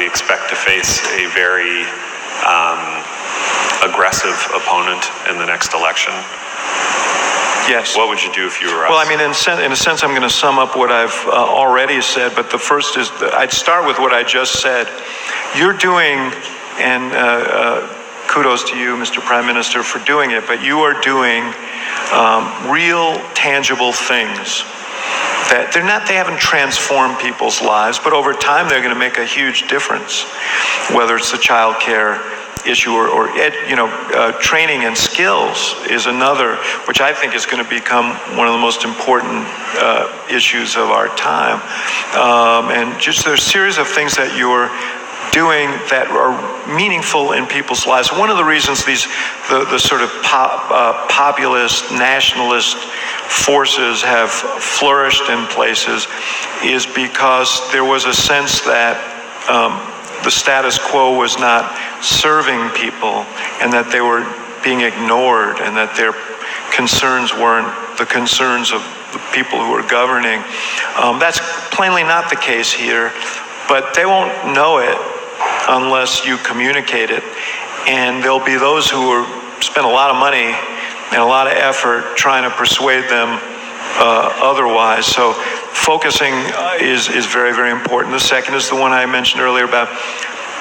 we expect to face a very aggressive opponent in the next election. Yes. What would you do if you were us? Well, I mean, in a sense, I'm going to sum up what I've already said, but the first is, I'd start with what I just said. You're doing, and kudos to you, Mr. Prime Minister, for doing it, but you are doing real, tangible things that they haven't transformed people's lives, but over time they're going to make a huge difference, whether it's the child care issue or training and skills is another, which I think is going to become one of the most important issues of our time. And just there's a series of things that you're doing that are meaningful in people's lives. One of the reasons the sort of populist, nationalist forces have flourished in places is because there was a sense that the status quo was not serving people, and that they were being ignored, and that their concerns weren't the concerns of the people who were governing. That's plainly not the case here, but they won't know it unless you communicate it. And there'll be those who spend a lot of money and a lot of effort trying to persuade them otherwise. So focusing is very, very important. The second is the one I mentioned earlier about,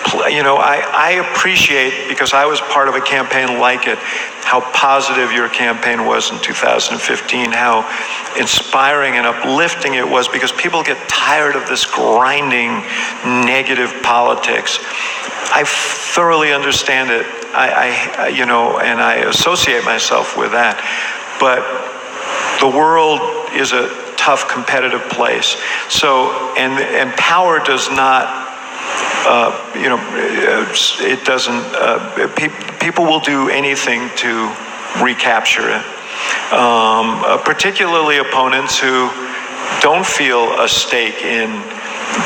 I appreciate, because I was part of a campaign like it, how positive your campaign was in 2015, how inspiring and uplifting it was, because people get tired of this grinding, negative politics. I thoroughly understand it. And I associate myself with that. But the world is a tough, competitive place. So, and power does not, it doesn't, people will do anything to recapture it. Particularly opponents who don't feel a stake in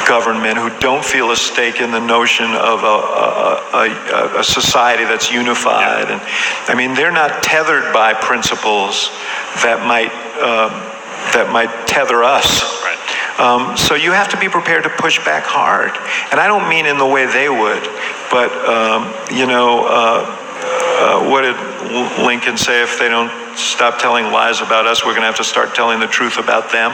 government, who don't feel a stake in the notion of a society that's unified. And I mean, they're not tethered by principles that might tether us. Right. So you have to be prepared to push back hard. And I don't mean in the way they would, but what did Lincoln say? If they don't stop telling lies about us, we're going to have to start telling the truth about them.